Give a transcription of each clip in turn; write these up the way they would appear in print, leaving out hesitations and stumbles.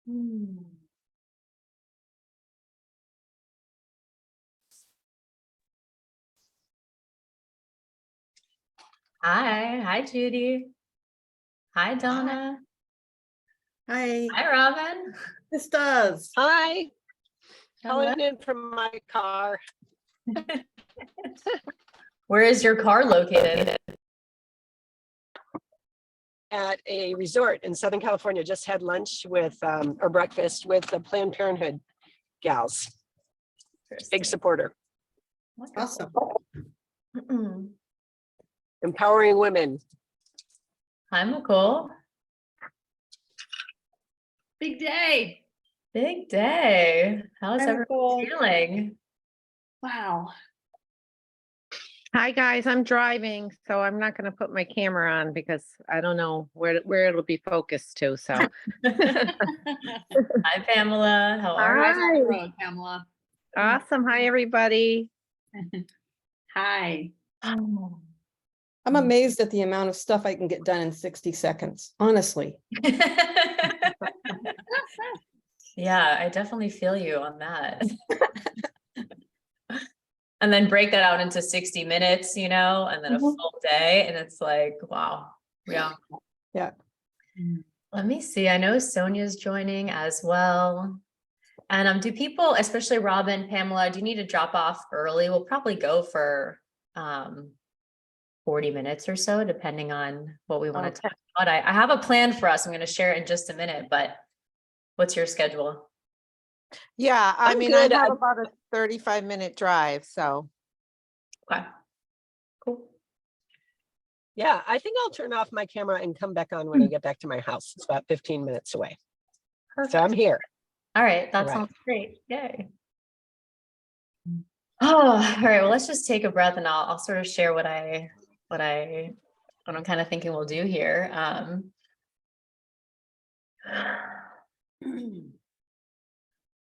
Hmm. Hi, Judy. Hi, Donna. Hi. Hi, Robin. This does. Hi, Hello. calling in from my car. Where is your car located? At a resort in Southern California. Just had lunch with, or breakfast with the Planned Parenthood gals. Big supporter. Awesome. Empowering women. Hi, Nicole. Big day. Big day. How's Hi, everyone Nicole. feeling? Wow. Hi guys, I'm driving, so I'm not going to put my camera on because I don't know where it'll be focused to. So, Hi, Pamela. How are Eyes on the Hi. road, Pamela. Awesome. Hi everybody. Hi. you? I'm amazed at the amount of stuff I can get done in 60 seconds, honestly. Yeah, I definitely feel you on that. And then break that out into 60 minutes, and then a full day. And it's like, wow. Yeah. Yeah. Let me see. I know Sonia's joining as well. And do people, especially Robin, Pamela, do you need to drop off early? We'll probably go for 40 minutes or so, depending on what we want to talk about. I have a plan for us. I'm going to share it in just a minute, but what's your schedule? Yeah, I I'm mean, good. I have about a 35-minute drive, so. Okay. Cool. Yeah, I think I'll turn off my camera and come back on when I get back to my house. It's about 15 minutes away. Perfect. So I'm here. All right. That All right. sounds great. Yay. Oh, all right. Well, let's just take a breath and I'll sort of share what I'm kind of thinking we'll do here.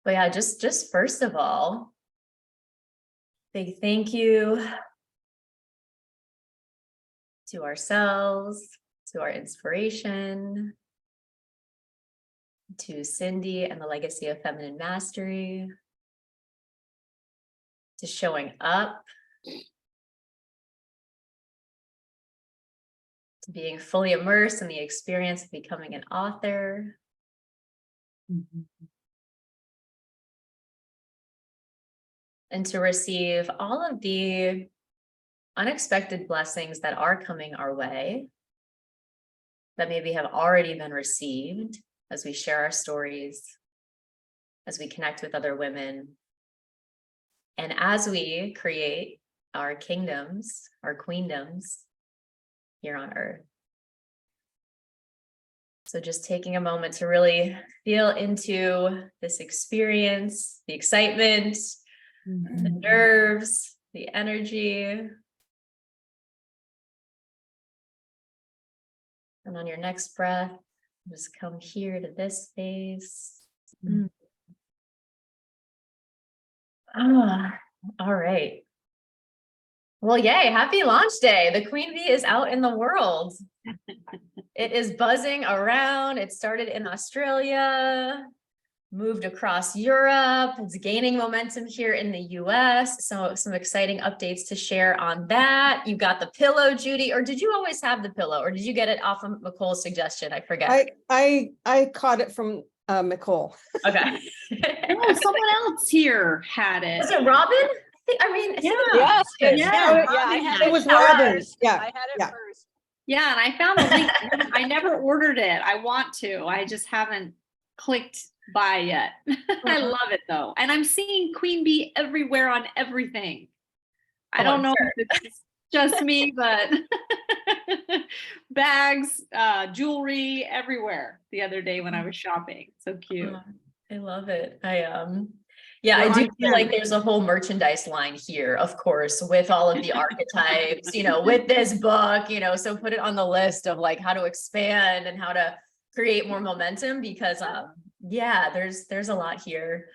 But yeah, just first of all, big thank you to ourselves, to our inspiration, to Cindy and the Legacy of Feminine Mastery, to showing up, to being fully immersed in the experience of becoming an author. And to receive all of the unexpected blessings that are coming our way, that maybe have already been received as we share our stories, as we connect with other women, and as we create our kingdoms, our queendoms here on earth. So just taking a moment to really feel into this experience, the excitement, the nerves, the energy. And on your next breath, just come here to this space. Ah, all right. Well, yay, happy launch day. The Queen Bee is out in the world. It is buzzing around. It started in Australia, moved across Europe. It's gaining momentum here in the US. So some exciting updates to share on that. You got the pillow, Judy, or did you always have the pillow, or did you get it off of Nicole's suggestion? I forget. I caught it from Nicole. Okay. Oh, someone else here had it. Was it Robin? I mean, Yeah. Yes. Yeah. I had It was Robin. first. Yeah. I had it Yeah. first. Yeah, and I found the link. I never ordered it. I want to. I just haven't clicked buy yet. I love it though. And I'm seeing Queen Bee everywhere on everything. I don't know if it's just me, but bags, jewelry everywhere the other day when I was shopping. So cute. I love it. Yeah, I do feel like there's a whole merchandise line here, of course, with all of the archetypes, with this book, so put it on the list of like how to expand and how to create more momentum because yeah, there's a lot here.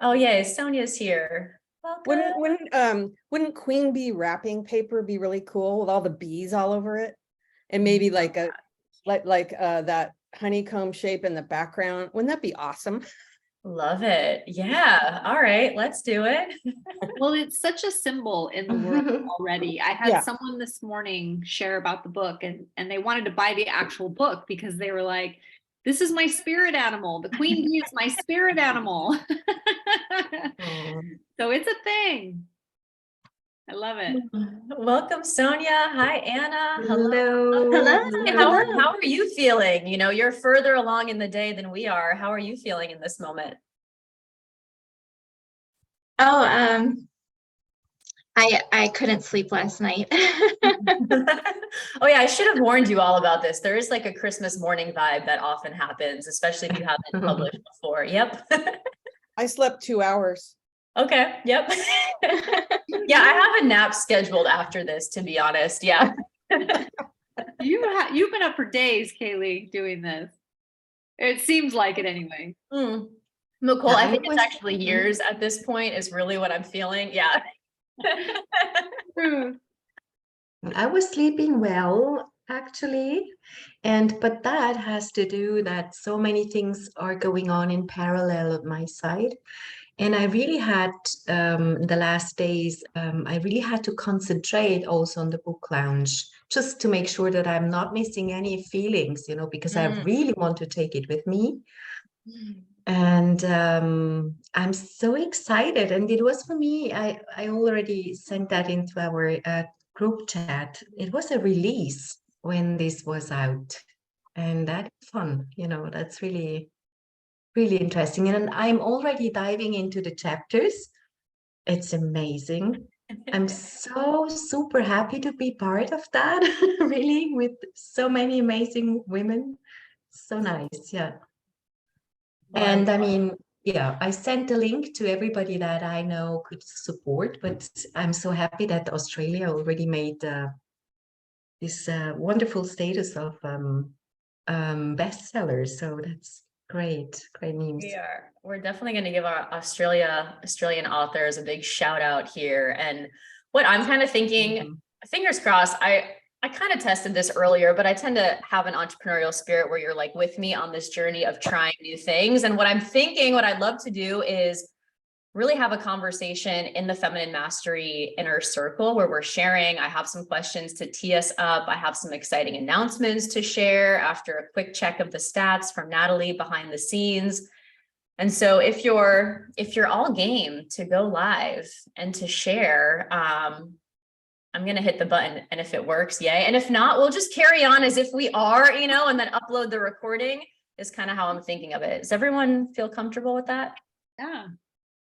Oh yay, Sonia's here. Welcome. Wouldn't Queen Bee wrapping paper be really cool with all the bees all over it? And maybe like that honeycomb shape in the background. Wouldn't that be awesome? Love it. Yeah. All right, let's do it. Well, it's such a symbol in the world already. I had Yeah. someone this morning share about the book and they wanted to buy the actual book because they were like, this is my spirit animal. The queen bee is my spirit animal. So it's a thing. I love it. Welcome, Sonia. Hi, Anna. Hello. Hey, how are you feeling? You know, you're further along in the day than we are. How are you feeling in this moment? Oh, I couldn't sleep last night. Oh yeah, I should have warned you all about this. There is like a Christmas morning vibe that often happens, especially if you haven't published before. Yep. I slept 2 hours. Okay. Yep. Yeah, I have a nap scheduled after this, to be honest. Yeah. You've been up for days, Kaylee, doing this. It seems like it anyway. Nicole, Yeah, I I think it's was- actually years at this point is really what I'm feeling. Yeah. I was sleeping well, actually, but that has to do that so many things are going on in parallel at my side. And I really had the last days, I really had to concentrate also on the book lounge, just to make sure that I'm not missing any feelings, you know, because I really want to take it with me. And I'm so excited. And it was for me, I already sent that into our group chat. It was a release when this was out. And that's fun, you know, that's really, really interesting. And I'm already diving into the chapters. It's amazing. I'm so super happy to be part of that, really, with so many amazing women. So nice, yeah. And I mean, yeah, I sent a link to everybody that I know could support, but I'm so happy that Australia already made this wonderful status of bestsellers. So that's great, great news. We're definitely going to give our Australian authors a big shout out here. And what I'm kind of thinking, fingers crossed, I kind of tested this earlier, but I tend to have an entrepreneurial spirit where you're like with me on this journey of trying new things. And what I'm thinking, what I'd love to do is really have a conversation in the Feminine Mastery inner circle where we're sharing. I have some questions to tee us up. I have some exciting announcements to share after a quick check of the stats from Natalie behind the scenes. And so if you're all game to go live and to share, I'm going to hit the button, and if it works, yay. And if not, we'll just carry on as if we are, you know, and then upload the recording is kind of how I'm thinking of it. Does everyone feel comfortable with that? Yeah.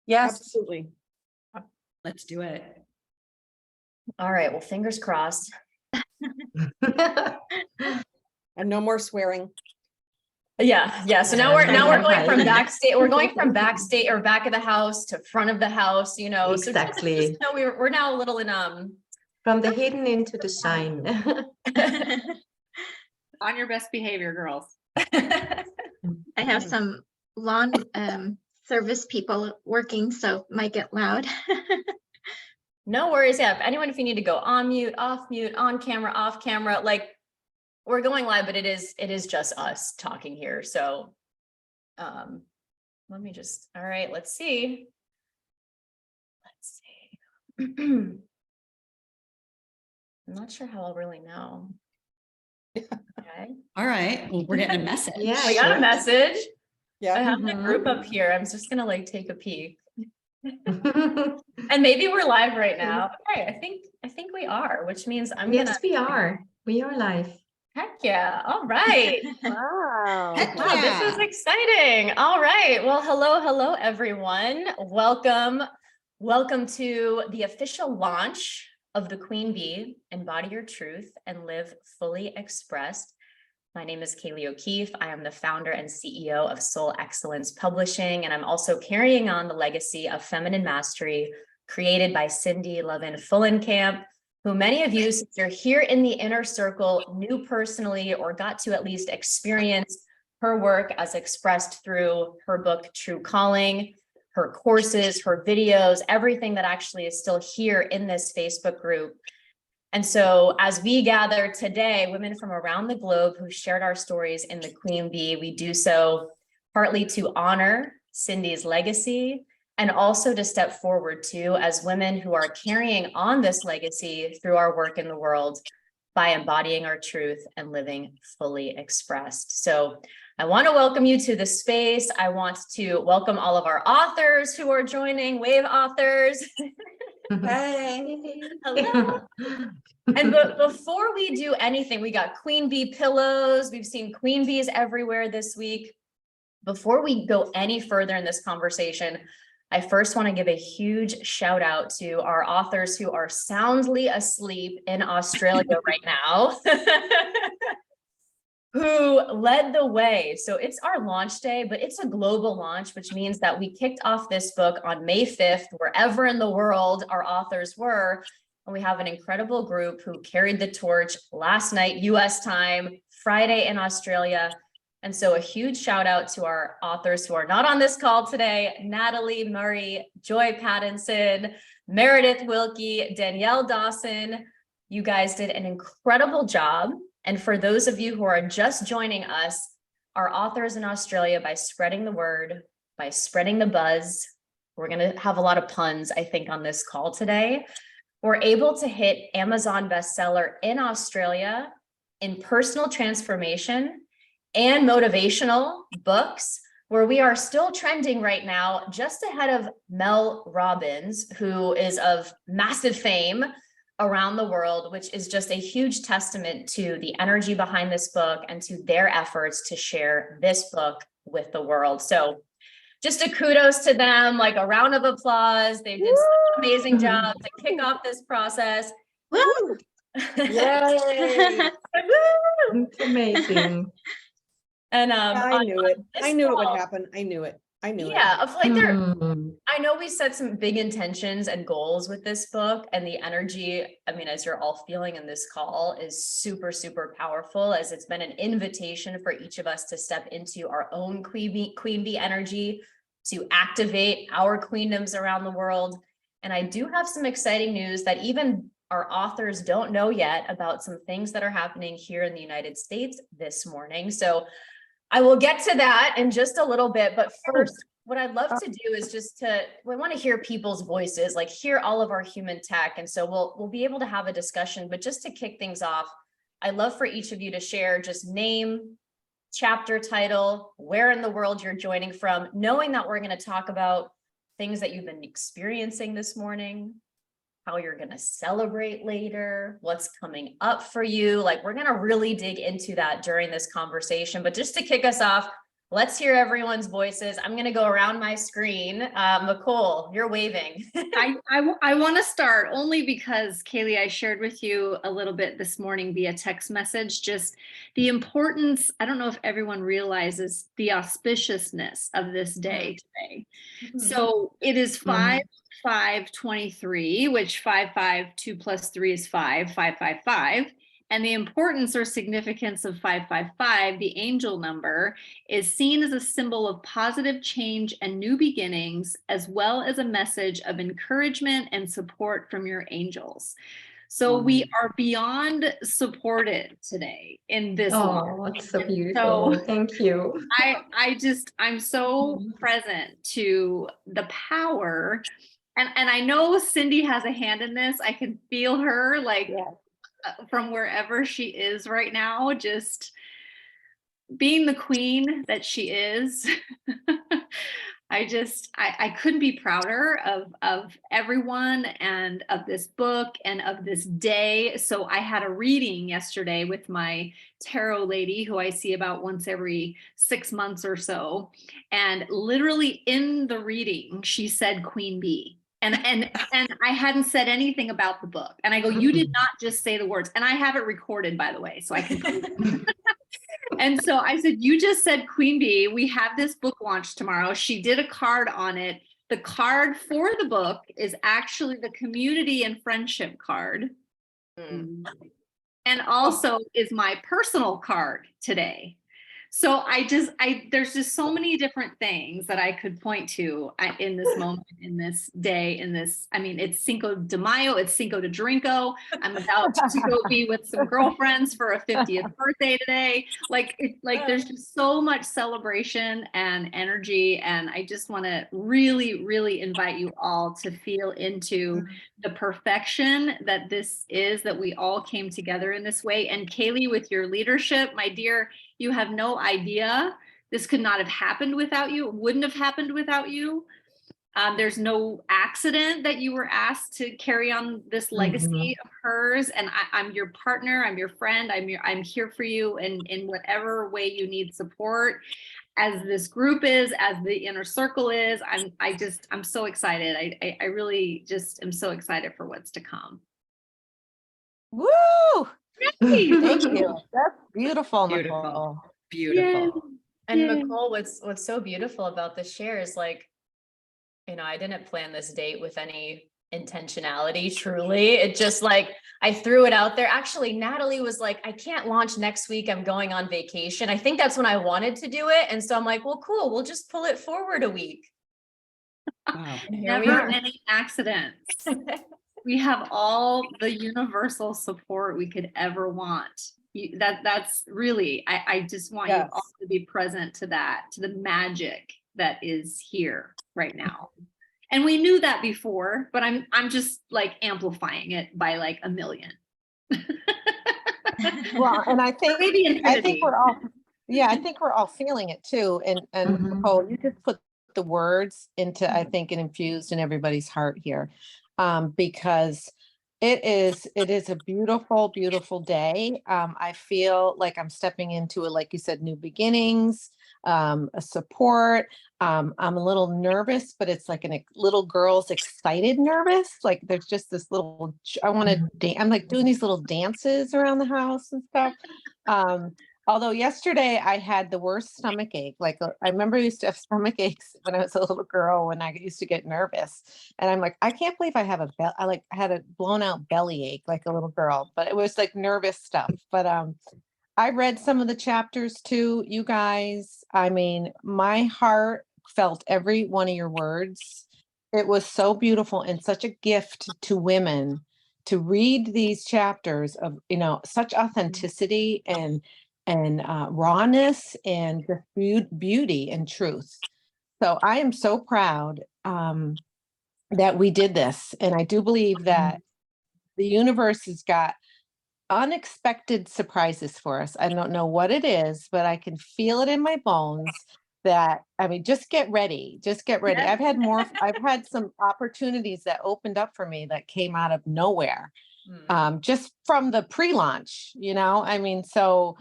Yes, Absolutely. let's do it. All right. Well, fingers crossed. And no more swearing. Yeah. So now we're going from Right. backstage. We're going from backstage or back of the house to front of the house, you know. Exactly. So just know we're now a little in From the hidden into the shine. On your best behavior, girls. Mm. I have some lawn service people working, so might get loud. No worries. Yeah. If you need to go on mute, off mute, on camera, off camera, like we're going live, but it is just us talking here. So let me just, all right, let's see. I'm not sure how I'll really know. Okay. All right, well, we're getting a message. Yeah, We got a message. I Yeah. have the group up here. I'm just gonna like take a peek. And maybe we're live right now. Okay, I think we are, which means I'm Yes, gonna we are. We are live. heck yeah. All right. Wow. Heck Wow, this is yeah. exciting. All right. Well, hello, everyone. Welcome to the official launch of the Queen Bee, Embody Your Truth and Live Fully Expressed. My name is Kaylee O'Keefe. I am the founder and CEO of Soul Excellence Publishing, and I'm also carrying on the legacy of Feminine Mastery created by Cindy Levin-Fullenkamp, who many of you, since you're here in the inner circle, knew personally or got to at least experience her work as expressed through her book, True Calling, her courses, her videos, everything that actually is still here in this Facebook group. And so as we gather today, women from around the globe who shared our stories in the Queen Bee, we do so partly to honor Cindy's legacy and also to step forward too as women who are carrying on this legacy through our work in the world by embodying our truth and living fully expressed. So I want to welcome you to the space. I want to welcome all of our authors who are joining, wave authors. Hey. Hello. And before we do anything, we got Queen Bee pillows. We've seen Queen Bees everywhere this week. Before we go any further in this conversation, I first want to give a huge shout out to our authors who are soundly asleep in Australia right now, who led the way. So it's our launch day, but it's a global launch, which means that we kicked off this book on May 5th, wherever in the world our authors were. And we have an incredible group who carried the torch last night, US time, Friday in Australia. And so a huge shout out to our authors who are not on this call today: Natalie Murray, Joy Pattinson, Meredith Wilkie, Danielle Dawson. You guys did an incredible job. And for those of you who are just joining us, our authors in Australia, by spreading the word, by spreading the buzz, we're going to have a lot of puns, I think, on this call today. We're able to hit Amazon bestseller in Australia in personal transformation and motivational books, where we are still trending right now, just ahead of Mel Robbins, who is of massive fame around the world, which is just a huge testament to the energy behind this book and to their efforts to share this book with the world. So just a kudos to them, like a round of applause. They did such an amazing job to kick off this process. Woo! Yay. It's amazing. And I knew it. I this knew it would call- happen. I knew it. I knew it. Yeah, of like there, Mm. I know we set some big intentions and goals with this book, and the energy, I mean, as you're all feeling in this call, is super, super powerful, as it's been an invitation for each of us to step into our own Queen Bee energy, to activate our queendoms around the world. And I do have some exciting news that even our authors don't know yet about some things that are happening here in the United States this morning. So I will get to that in just a little bit, but first, what I'd love to do is we want to hear people's voices, like hear all of our human tech. And so we'll be able to have a discussion, but just to kick things off, I'd love for each of you to share just name, chapter title, where in the world you're joining from, knowing that we're going to talk about things that you've been experiencing this morning, how you're going to celebrate later, what's coming up for you. Like, we're going to really dig into that during this conversation. But just to kick us off, let's hear everyone's voices. I'm going to go around my screen. Nicole, you're waving. I want to start only because, Kaylee, I shared with you a little bit this morning via text message, just the importance. I don't know if everyone realizes the auspiciousness of this day today. So it is 5/5/23, which 5, 2 plus 3 is 5, 555. And the importance or significance of 555, the angel number, is seen as a symbol of positive change and new beginnings, as well as a message of encouragement and support from your angels. So we are beyond supported today in this. Oh, it's so beautiful. So thank you. I'm so present to the power. And I know Cindy has a hand in this. I can feel her, like, from wherever she is right now, just being the queen that she is. I couldn't be prouder of everyone and of this book and of this day. So I had a reading yesterday with my tarot lady, who I see about once every 6 months or so. And literally in the reading, she said Queen Bee. And I hadn't said anything about the book. And I go, you did not just say the words. And I have it recorded, by the way, so I can prove it. And so I said, you just said Queen Bee. We have this book launch tomorrow. She did a card on it. The card for the book is actually the community and friendship card. And also is my personal card today. So there's just so many different things that I could point to in this moment, in this day, I mean, it's Cinco de Mayo, it's Cinco de Drinko. I'm about to go be with some girlfriends for a 50th birthday today. Like, there's just so much celebration and energy. And I just want to really, really invite you all to feel into the perfection that this is, that we all came together in this way. And Kaylee, with your leadership, my dear, you have no idea. This could not have happened without you. It wouldn't have happened without you. There's no accident that you were asked to carry on this legacy of hers. And I'm your partner. I'm your friend. I'm here for you in whatever way you need support. As this group is, as the inner circle is, I'm so excited. I really just am so excited for what's to come. Woo! Thank you. That's beautiful, Nicole. Beautiful. And Yay. Nicole, what's so beautiful about this share is like, you know, I didn't plan this date with any intentionality, truly. It just like, I threw it out there. Actually, Natalie was like, I can't launch next week. I'm going on vacation. I think that's when I wanted to do it. And so I'm like, well, cool. We'll just pull it forward a week. Wow. And here we Never are. any accidents. We have all the universal support we could ever want. That's really, I just want you all to be present to that, to the magic that is here right now. And we knew that before, but I'm just like amplifying it by like a million. Well, and I think Maybe infinity. we're all, I think we're all feeling it too. And Nicole, you just put the words into, I think, and infused in everybody's heart here, because it is a beautiful, beautiful day. I feel like I'm stepping into a, like you said, new beginnings, a support. I'm a little nervous, but it's like a little girl's excited nervous. Like there's just this little, I want to I'm like doing these little dances around the house and stuff. Although yesterday I had the worst stomach ache. Like I remember I used to have stomach aches when I was a little girl, when I used to get nervous. And I'm like, I can't believe I have I had a blown out belly ache like a little girl, but it was like nervous stuff. But I read some of the chapters too, you guys. I mean, my heart felt every one of your words. It was so beautiful and such a gift to women to read these chapters of, you know, such authenticity and rawness and just beauty and truth. So I am so proud that we did this. And I do believe that the universe has got unexpected surprises for us. I don't know what it is, but I can feel it in my bones that, I mean, just get ready. Just get ready. I've had some opportunities that opened up for me that came out of nowhere. Just from the pre-launch, you know, I mean, so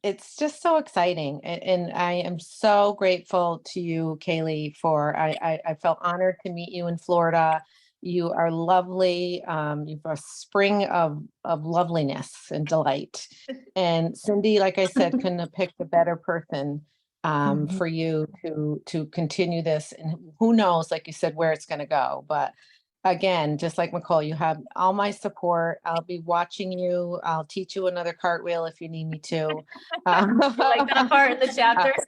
it's just so exciting. And I am so grateful to you, Kaylee, for, I felt honored to meet you in Florida. You are lovely. You've a spring of loveliness and delight. And Cindy, like I said, couldn't have picked a better person for you to continue this. And who knows, like you said, where it's going to go. But again, just like Nicole, you have all my support. I'll be watching you. I'll teach you another cartwheel if you need me to. Like that part in the chapters.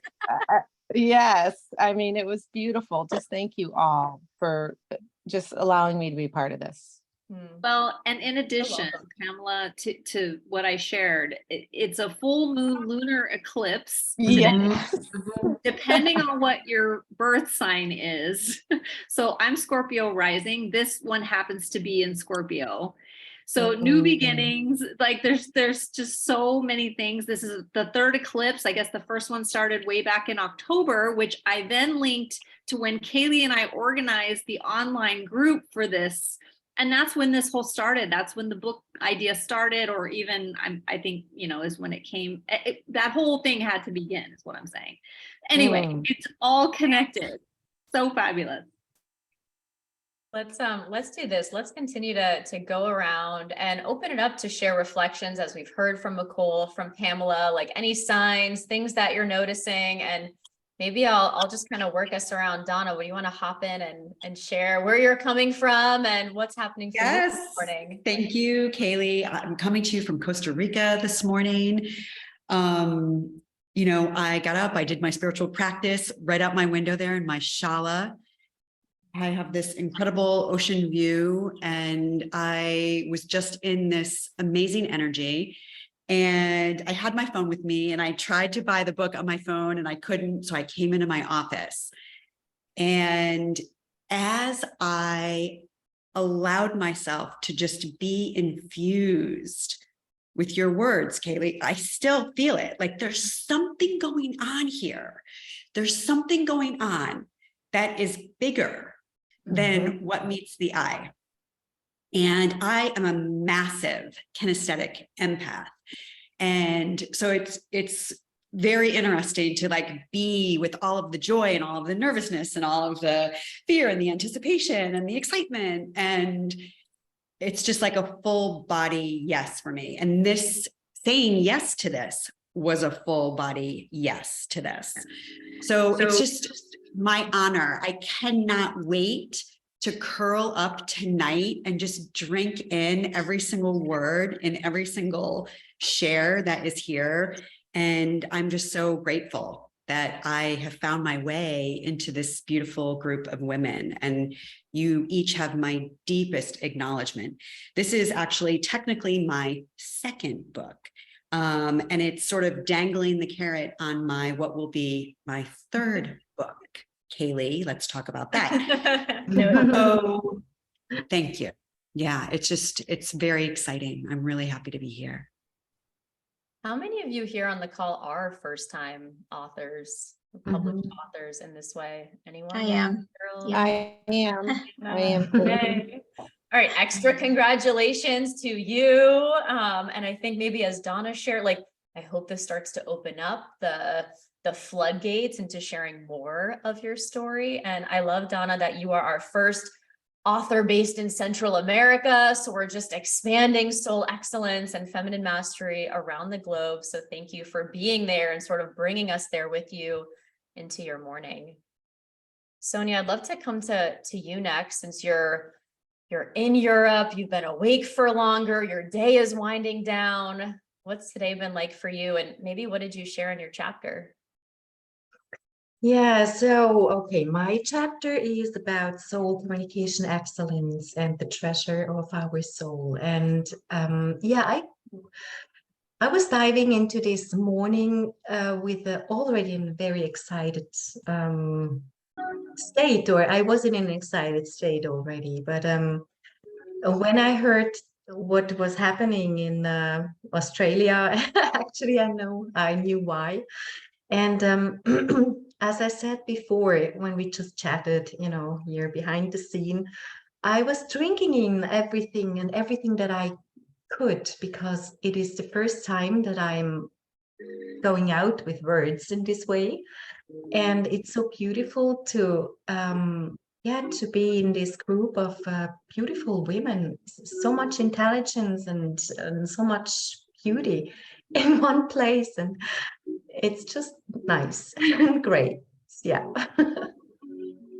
Yes. I mean, it was beautiful. Just thank you all for just allowing me to be part of this. Well, and in addition, welcome. Pamela, to what I shared, it's a full moon lunar eclipse. Yes. Depending on what your birth sign is. So I'm Scorpio rising. This one happens to be in Scorpio. So new beginnings, like there's just so many things. This is the third eclipse. I guess the first one started way back in October, which I then linked to when Kaylee and I organized the online group for this. And that's when this whole started. That's when the book idea started, or even I think, you know, is when it came. That whole thing had to begin, is what I'm saying. Anyway, it's all connected. So fabulous. Let's do this. Let's continue to go around and open it up to share reflections, as we've heard from Nicole, from Pamela, like any signs, things that you're noticing. And maybe I'll just kind of work us around. Donna, what do you want to hop in and share where you're coming from and what's happening for you this morning? Thank you, Kaylee. I'm coming to you from Costa Rica this morning. you know, I got up, I did my spiritual practice right out my window there in my shala. I have this incredible ocean view, and I was just in this amazing energy. And I had my phone with me, and I tried to buy the book on my phone and I couldn't. So I came into my office. And as I allowed myself to just be infused with your words, Kaylee, I still feel it. Like there's something going on here. There's something going on that is bigger than what meets the eye. And I am a massive kinesthetic empath. And so it's very interesting to like be with all of the joy and all of the nervousness and all of the fear and the anticipation and the excitement. And it's just like a full body yes for me. And this saying yes to this was a full body yes to this. So it's just my honor. I cannot wait to curl up tonight and just drink in every single word and every single share that is here. And I'm just so grateful that I have found my way into this beautiful group of women, and you each have my deepest acknowledgement. This is actually technically my second book. And it's sort of dangling the carrot on my, what will be my third book. Kaylee, let's talk about that. So thank you. Yeah, it's very exciting. I'm really happy to be here. How many of you here on the call are first-time authors, published authors in this way? Anyone? I am. Girl? Yeah. I am. Yay. All right, extra congratulations to you. And I think maybe as Donna shared, like, I hope this starts to open up the floodgates into sharing more of your story. And I love, Donna, that you are our first author based in Central America. So we're just expanding soul excellence and feminine mastery around the globe. So thank you for being there and sort of bringing us there with you into your morning. Sonia, I'd love to come to you next, since you're in Europe, you've been awake for longer, your day is winding down. What's today been like for you? And maybe what did you share in your chapter? Yeah, so, okay, my chapter is about soul communication excellence and the treasure of our soul. And yeah, I was diving into this morning with already in a very excited state, or I was in an excited state already. But when I heard what was happening in Australia, actually, I knew why. And as I said before, when we just chatted, here behind the scene, I was drinking in everything that I could, because it is the first time that I'm going out with words in this way. And it's so beautiful to be in this group of beautiful women, so much intelligence and so much beauty in one place. And it's just nice and great. Yeah.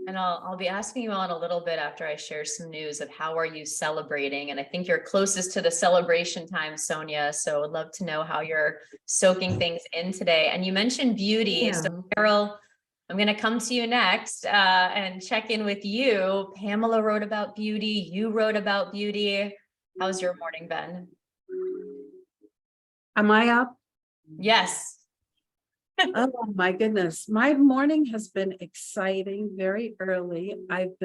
And I'll be asking you on a little bit after I share some news of how are you celebrating. And I think you're closest to the celebration time, Sonia. So I'd love to know how you're soaking things in today. And you mentioned beauty. Yeah. So Carol, I'm going to come to you next and check in with you. Pamela wrote about beauty. You wrote about beauty. How's your morning been? Am I up? Yes. Oh my goodness. My morning has been exciting very early. I'm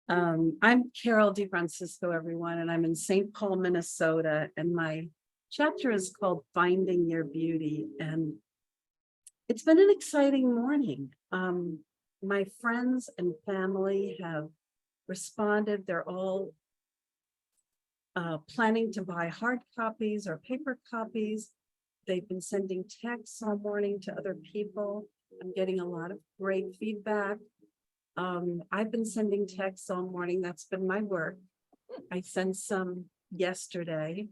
Carol DeFrancisco, everyone, and I'm in St. Paul, Minnesota, and my chapter is called Finding Your Beauty. And it's been an exciting morning. My friends and family have responded. They're all planning to buy hard copies or paper copies. They've been sending texts all morning to other people. I'm getting a lot of great feedback. I've been sending texts all morning. That's been my work. I sent some yesterday.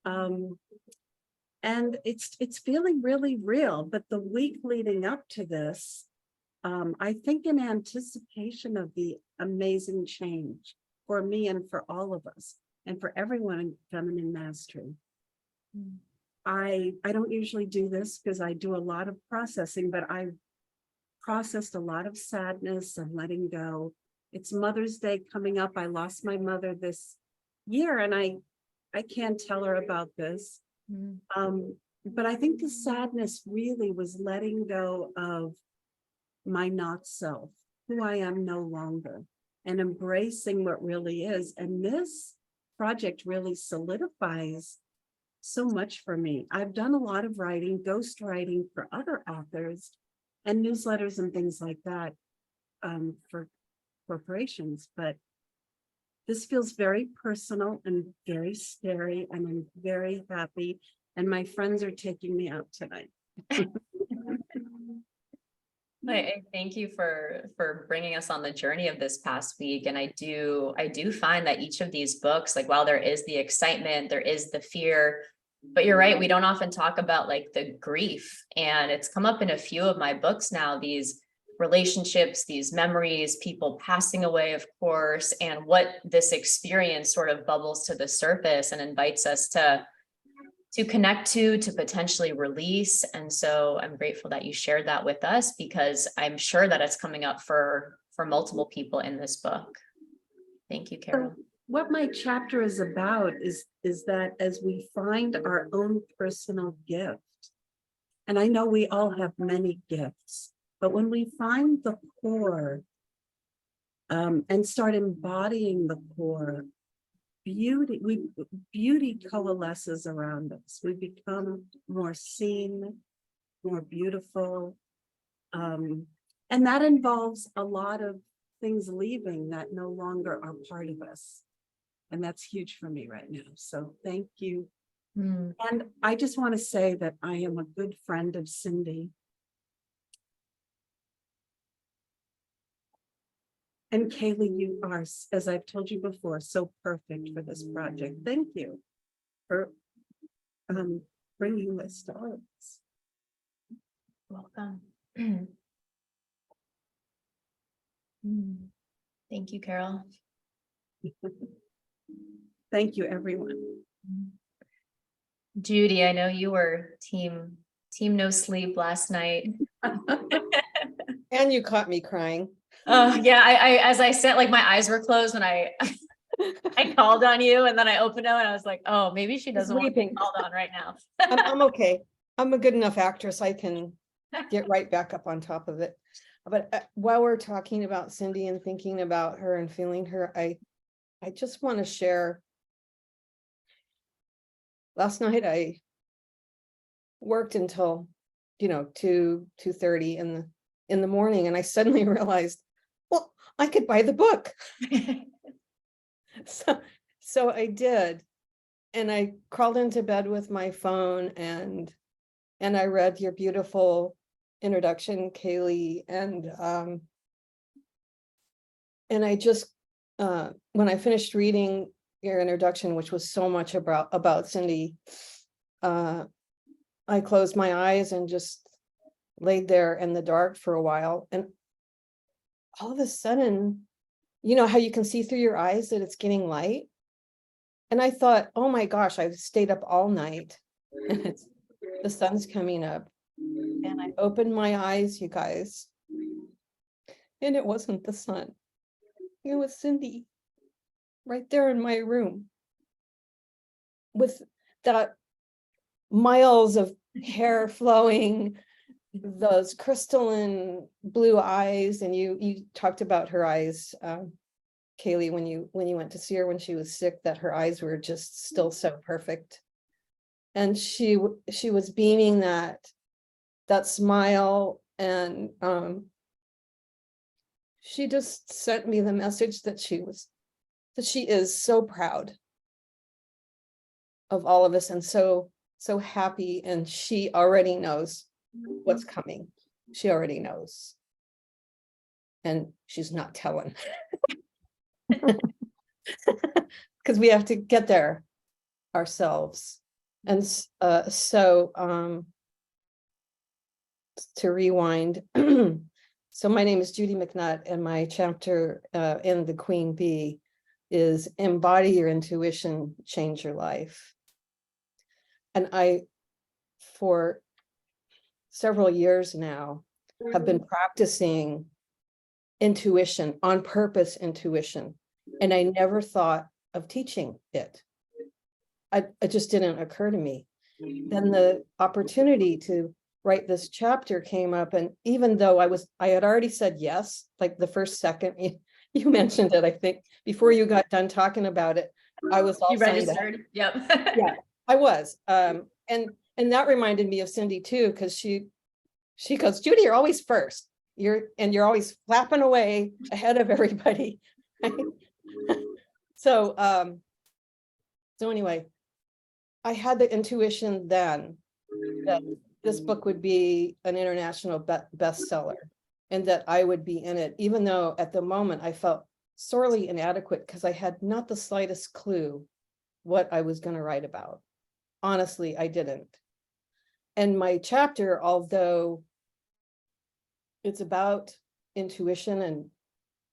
And it's feeling really real. But the week leading up to this, I think in anticipation of the amazing change for me and for all of us and for everyone in feminine mastery. I don't usually do this because I do a lot of processing, but I processed a lot of sadness and letting go. It's Mother's Day coming up. I lost my mother this year, and I can't tell her about this. But I think the sadness really was letting go of my not self, who I am no longer, and embracing what really is. And this project really solidifies so much for me. I've done a lot of writing, ghost writing for other authors and newsletters and things like that for corporations, but this feels very personal and very scary, and I'm very happy. And my friends are taking me out tonight. I thank you for bringing us on the journey of this past week. And I do find that each of these books, like while there is the excitement, there is the fear, but you're right, we don't often talk about like the grief. And it's come up in a few of my books now, these relationships, these memories, people passing away, of course, and what this experience sort of bubbles to the surface and invites us to connect to potentially release. And so I'm grateful that you shared that with us, because I'm sure that it's coming up for multiple people in this book. Thank you, Carol. What my chapter is about is that as we find our own personal gift, and I know we all have many gifts, but when we find the core and start embodying the core, beauty coalesces around us. We become more seen, more beautiful. And that involves a lot of things leaving that no longer are part of us. And that's huge for me right now. So thank you. And I just want to say that I am a good friend of Cindy. And Kaylee, you are, as I've told you before, so perfect for this project. Thank you for bringing this to us. Welcome. Thank you, Carol. Thank you, everyone. Judy, I know you were team no sleep last night. And you caught me crying. Yeah, I as I said, like my eyes were closed when I called on you, and then I opened them and I was like, oh, maybe she doesn't want to be Weeping. called on right now. I'm okay. I'm a good enough actress. I can get right back up on top of it. But while we're talking about Cindy and thinking about her and feeling her, I just want to share. Last night I worked until 2:30 in the morning, and I suddenly realized, well, I could buy the book. So I did, and I crawled into bed with my phone and I read your beautiful introduction, Kaylee, and I just when I finished reading your introduction, which was so much about Cindy, I closed my eyes and just laid there in the dark for a while, and all of a sudden, you know how you can see through your eyes that it's getting light? And I thought, oh my gosh, I've stayed up all night and the sun's coming up. And I opened my eyes, you guys, and it wasn't the sun. It was Cindy right there in my room with that miles of hair flowing, those crystalline blue eyes. And you talked about her eyes, Kaylee, when you went to see her when she was sick, that her eyes were just still so perfect. And she was beaming that smile, and she just sent me the message that she is so proud of all of us, and so happy, and she already knows what's coming. She already knows, and she's not telling. Because we have to get there ourselves. And so to rewind, so my name is Judy McNutt, and my chapter in the Queen Bee is Embody Your Intuition, Change Your Life. And I for several years now, have been practicing intuition, on purpose intuition. And I never thought of teaching it. It just didn't occur to me. Then the opportunity to write this chapter came up. And even though I had already said yes, like the first second you mentioned it, I think before you got done talking about it, I was all You signed up. registered, yep. Yeah, I was. And that reminded me of Cindy too, because she goes, Judy, you're always first. You're always flapping away ahead of everybody. So anyway, I had the intuition then that this book would be an international bestseller and that I would be in it, even though at the moment I felt sorely inadequate because I had not the slightest clue what I was going to write about. Honestly, I didn't. And my chapter, although it's about intuition and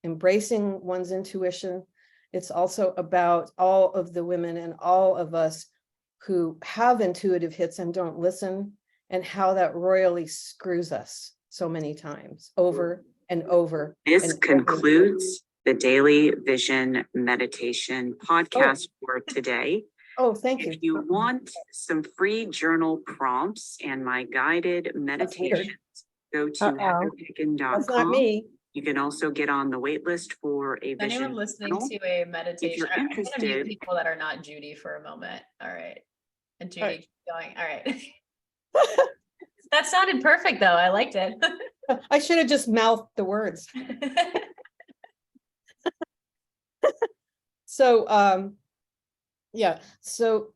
embracing one's intuition, it's also about all of the women and all of us who have intuitive hits and don't listen, and how that royally screws us so many times over and over. This and concludes the Daily Vision Meditation podcast for today. Oh, thank you. If you want some free journal prompts and my guided meditations, go to That's not heatherpicken.com. me. You can also get on the wait list for a Anyone vision listening journal. to a meditation, you're I'm gonna mute interested- people that are not Judy for a moment. All right. And Judy, right. keep going. All right. That sounded perfect though. I liked it. I should have just mouthed the words. So yeah, so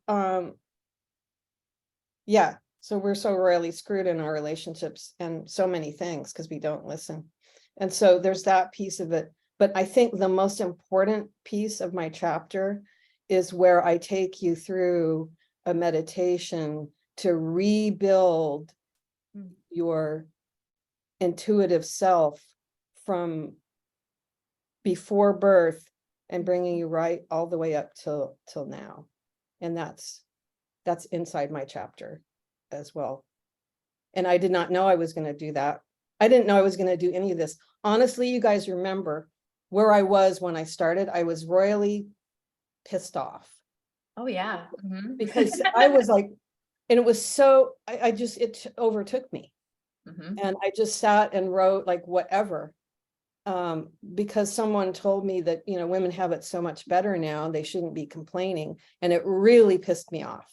yeah, so we're so royally screwed in our relationships and so many things because we don't listen. And so there's that piece of it. But I think the most important piece of my chapter is where I take you through a meditation to rebuild your intuitive self from before birth and bringing you right all the way up till now. And that's inside my chapter as well. And I did not know I was going to do that. I didn't know I was going to do any of this. Honestly, you guys remember where I was when I started. I was royally pissed off. Oh yeah. Mhm. Because I was like, and it was so, it overtook me. Mhm. And I just sat and wrote like whatever. Because someone told me that, women have it so much better now, they shouldn't be complaining. And it really pissed me off.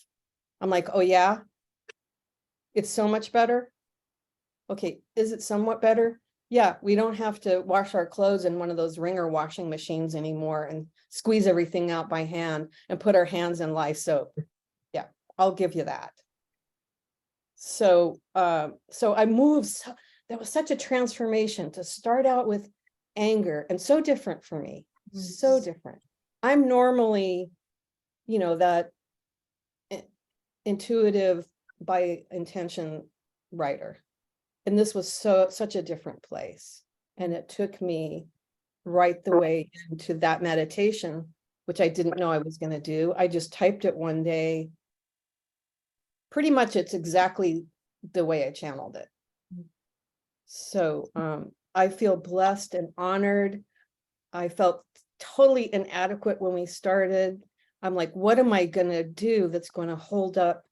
I'm like, oh yeah, it's so much better. Okay, is it somewhat better? Yeah, we don't have to wash our clothes in one of those Ringer washing machines anymore and squeeze everything out by hand and put our hands in lye soap. Yeah, I'll give you that. So I moved. That was such a transformation to start out with anger, and so different for me. So different. I'm normally, that intuitive by intention writer. And this was such a different place. And it took me right the way into that meditation, which I didn't know I was going to do. I just typed it one day. Pretty much it's exactly the way I channeled it. So I feel blessed and honored. I felt totally inadequate when we started. I'm like, what am I going to do that's going to hold up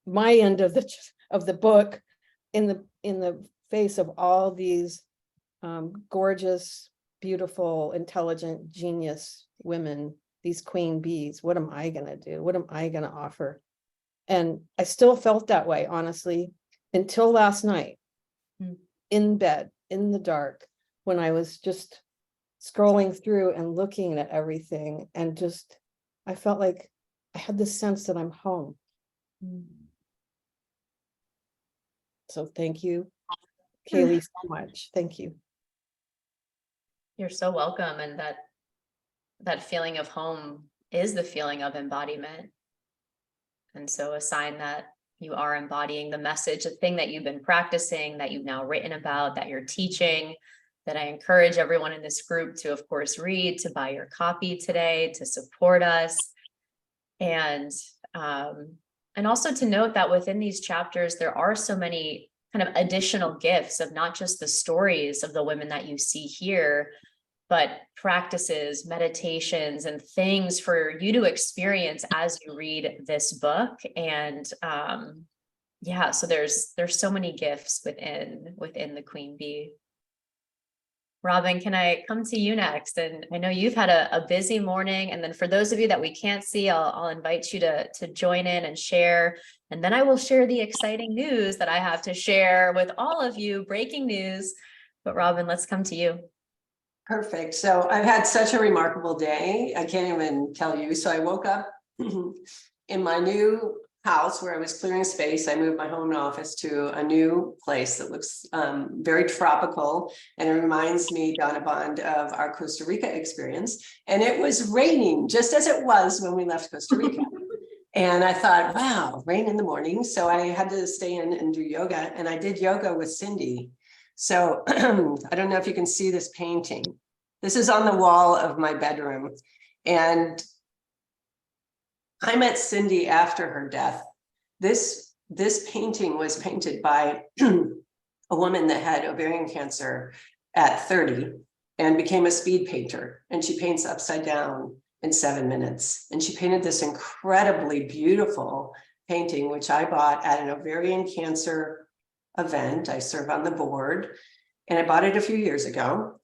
my end of the book in the face of all these gorgeous, beautiful, intelligent, genius women, these queen bees? What am I going to do? What am I going to offer? And I still felt that way, honestly, until last night in bed, in the dark, when I was just scrolling through and looking at everything, and just, I felt like I had this sense that I'm home. So thank you, Kaylee, so much. Thank you. You're so welcome. And that feeling of home is the feeling of embodiment. And so a sign that you are embodying the message, the thing that you've been practicing, that you've now written about, that you're teaching, that I encourage everyone in this group to, of course, read, to buy your copy today, to support us. And And also to note that within these chapters, there are so many kind of additional gifts of not just the stories of the women that you see here, but practices, meditations, and things for you to experience as you read this book. And yeah, so there's so many gifts within the Queen Bee. Robin, can I come to you next? And I know you've had a busy morning. And then for those of you that we can't see, I'll invite you to join in and share. And then I will share the exciting news that I have to share with all of you, breaking news. But Robin, let's come to you. Perfect. So I've had such a remarkable day. I can't even tell you. So I woke up in my new house where I was clearing space. I moved my home office to a new place that looks very tropical, and it reminds me, Donna Bond, of our Costa Rica experience. And it was raining just as it was when we left Costa Rica. And I thought, wow, rain in the morning. So I had to stay in and do yoga, and I did yoga with Cindy. So I don't know if you can see this painting. This is on the wall of my bedroom. And I met Cindy after her death. This painting was painted by a woman that had ovarian cancer at 30 and became a speed painter. And she paints upside down in 7 minutes. And she painted this incredibly beautiful painting, which I bought at an ovarian cancer event. I serve on the board, and I bought it a few years ago.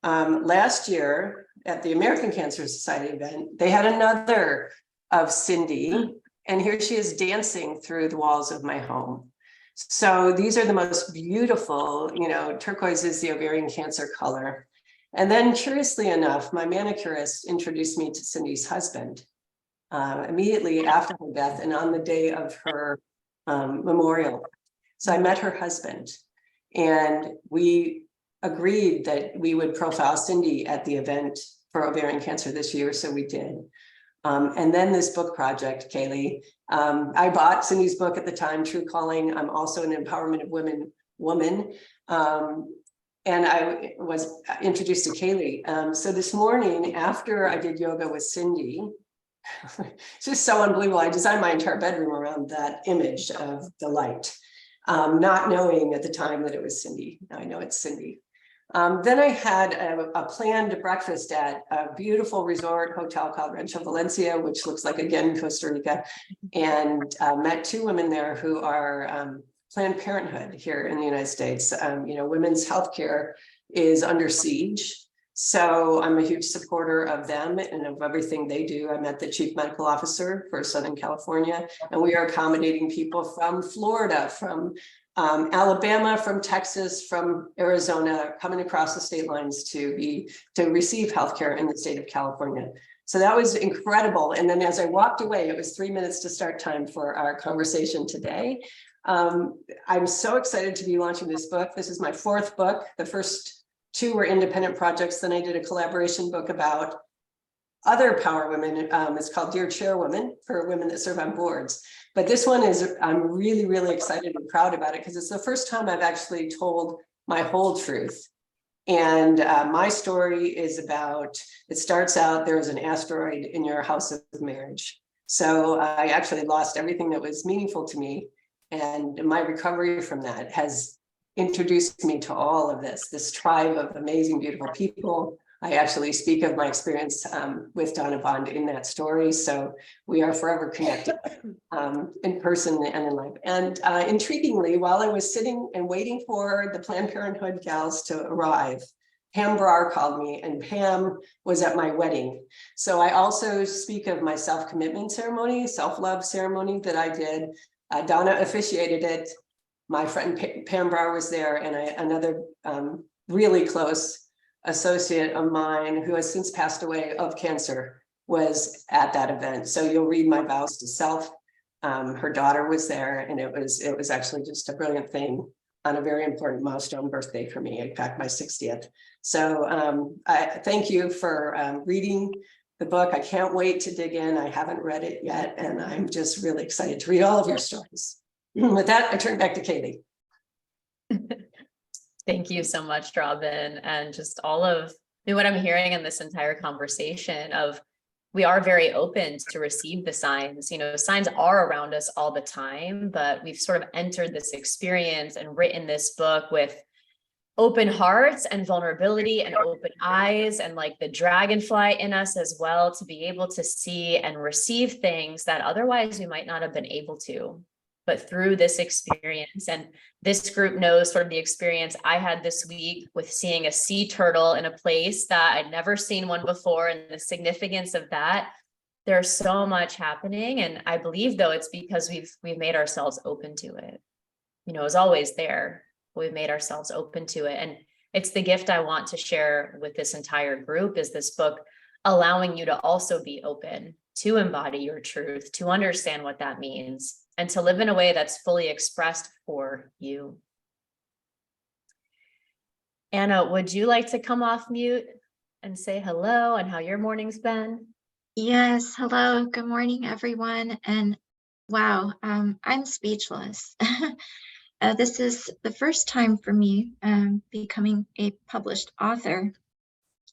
Last year at the American Cancer Society event, they had another of Cindy, and here she is dancing through the walls of my home. So these are the most beautiful, turquoise is the ovarian cancer color. And then curiously enough, my manicurist introduced me to Cindy's husband immediately after her death and on the day of her memorial. So I met her husband, and we agreed that we would profile Cindy at the event for ovarian cancer this year, so we did. And then this book project, Kaylee, I bought Cindy's book at the time, True Calling. I'm also an empowerment of woman. And I was introduced to Kaylee. So this morning, after I did yoga with Cindy, it's just so unbelievable. I designed my entire bedroom around that image of the light, not knowing at the time that it was Cindy. Now I know it's Cindy. Then I had a planned breakfast at a beautiful resort hotel called Rancho Valencia, which looks like, again, Costa Rica, and met two women there who are Planned Parenthood here in the United States. Women's healthcare is under siege. So I'm a huge supporter of them and of everything they do. I met the chief medical officer for Southern California, and we are accommodating people from Florida, from Alabama, from Texas, from Arizona, coming across the state lines to receive healthcare in the state of California. So that was incredible. And then as I walked away, it was 3 minutes to start time for our conversation today. I'm so excited to be launching this book. This is my fourth book. The first two were independent projects. Then I did a collaboration book about other power women. It's called Dear Chairwomen, for women that serve on boards. But this one I'm really, really excited and proud about it because it's the first time I've actually told my whole truth. And my story is it starts out, there was an asteroid in your house of marriage. So I actually lost everything that was meaningful to me. And my recovery from that has introduced me to all of this tribe of amazing, beautiful people. I actually speak of my experience with Donna Bond in that story. So we are forever connected in person and in life. And intriguingly, while I was sitting and waiting for the Planned Parenthood gals to arrive, Pam Brar called me, and Pam was at my wedding. So I also speak of my self-commitment ceremony, self-love ceremony that I did. Donna officiated it. My friend Pam Brar was there, and another really close associate of mine who has since passed away of cancer was at that event. So you'll read my vows to self. Her daughter was there, and it was actually just a brilliant thing on a very important milestone birthday for me, in fact, my 60th. So I thank you for reading the book. I can't wait to dig in. I haven't read it yet, and I'm just really excited to read all of your stories. With that, I turn back to Kaylee. Thank you so much, Robin. And just all of what I'm hearing in this entire conversation of we are very open to receive the signs. You know, signs are around us all the time, but we've sort of entered this experience and written this book with open hearts and vulnerability and open eyes, and like the dragonfly in us as well, to be able to see and receive things that otherwise we might not have been able to. But through this experience, and this group knows sort of the experience I had this week with seeing a sea turtle in a place that I'd never seen one before, and the significance of that. There's so much happening. And I believe, though, it's because we've made ourselves open to it. You know, it's always there. We've made ourselves open to it. And it's the gift I want to share with this entire group, is this book allowing you to also be open to embody your truth, to understand what that means, and to live in a way that's fully expressed for you. Anna, would you like to come off mute and say hello and how your morning's been? Yes, hello, good morning, everyone. And wow, I'm speechless. This is the first time for me becoming a published author.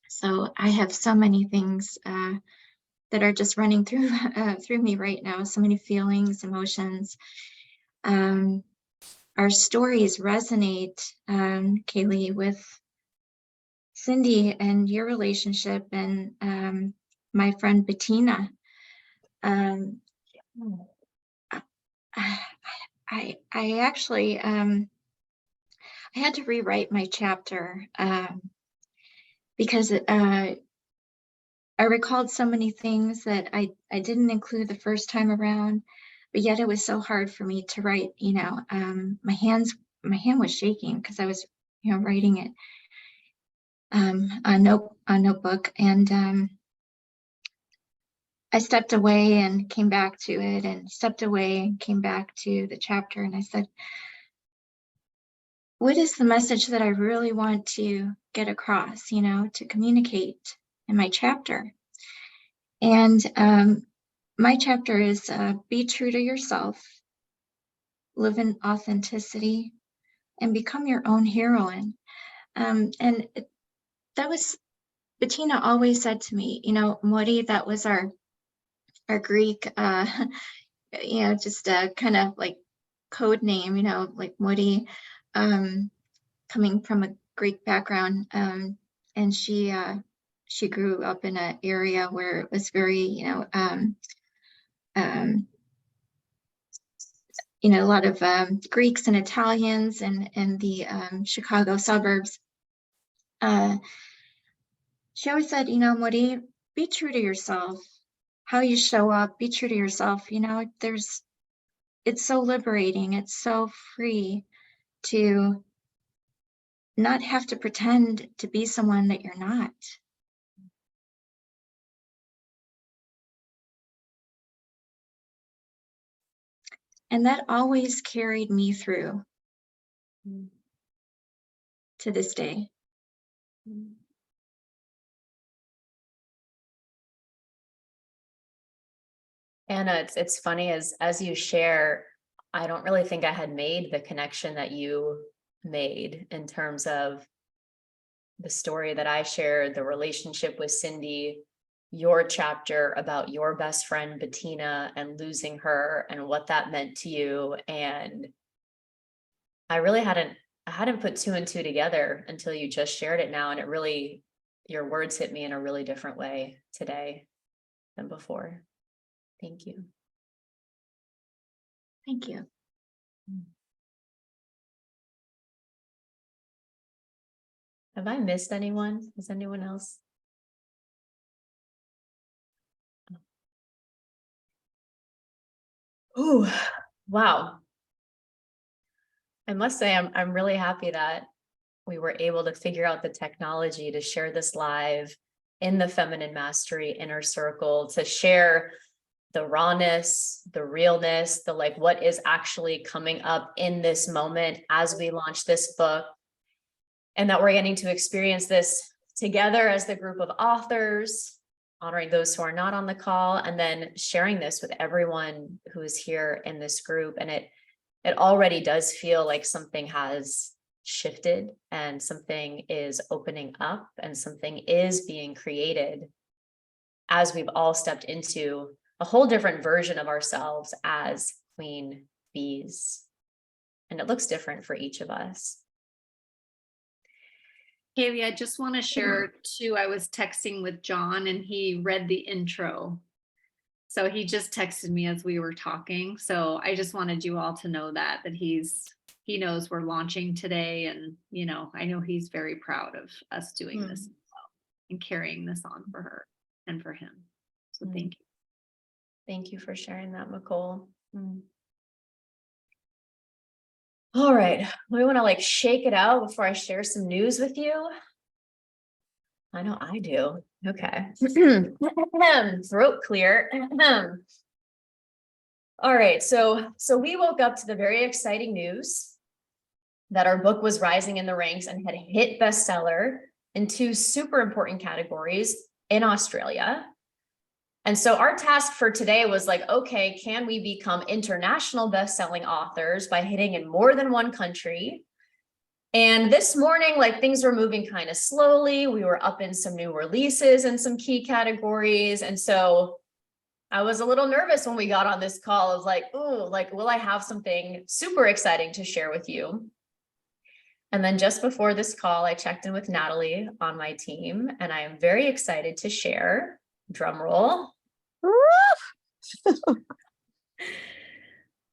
So I have so many things that are just running through through me right now. So many feelings, emotions. Our stories resonate, Kaylee, with Cindy and your relationship, and my friend Bettina. I actually I had to rewrite my chapter because I recalled so many things that I didn't include the first time around, but yet it was so hard for me to write. You know, my hand was shaking because I was, you know, writing it on notebook, and I stepped away and came back to it, and stepped away and came back to the chapter, and I said, what is the message that I really want to get across, you know, to communicate in my chapter? And my chapter is be true to yourself, live in authenticity, and become your own heroine. That was, Bettina always said to me, you know, Mori, that was our Greek, you know, just kind of like code name, you know, like Mori, coming from a Greek background. And she grew up in an area where it was very, you know, a lot of Greeks and Italians, and the Chicago suburbs. She always said, you know, Mori, be true to yourself. How you show up, be true to yourself. You know, it's so liberating. It's so free to not have to pretend to be someone that you're not. And that always carried me through to this day. Anna, it's funny, as you share, I don't really think I had made the connection that you made in terms of the story that I shared, the relationship with Cindy, your chapter about your best friend Bettina and losing her and what that meant to you. And I really hadn't put two and two together until you just shared it now. And it really, your words hit me in a really different way today than before. Thank you. Thank you. Have I missed anyone? Is anyone else? Oh, wow. I must say, I'm really happy that we were able to figure out the technology to share this live in the Feminine Mastery Inner Circle, to share the rawness, the realness, the like what is actually coming up in this moment as we launch this book, and that we're getting to experience this together as the group of authors, honoring those who are not on the call, and then sharing this with everyone who is here in this group. And it already does feel like something has shifted, and something is opening up, and something is being created as we've all stepped into a whole different version of ourselves as queen bees. And it looks different for each of us. Kaylee, I just want to share too, I was texting with John and he read the intro. So he just texted me as we were talking. So I just wanted you all to know that he knows we're launching today. And, you know, I know he's very proud of us doing this as well and carrying this on for her and for him. So thank you. Thank you for sharing that, Nicole. All right, we want to like shake it out before I share some news with you. I know I do. Okay. Throat clear. All right, so we woke up to the very exciting news that our book was rising in the ranks and had hit bestseller in 2 super important categories in Australia. And so our task for today was like, okay, can we become international best-selling authors by hitting in more than one country? And this morning, like things were moving kind of slowly. We were up in some new releases in some key categories. And so I was a little nervous when we got on this call. I was like, oh, like, will I have something super exciting to share with you? And then just before this call, I checked in with Natalie on my team, and I am very excited to share, drum roll,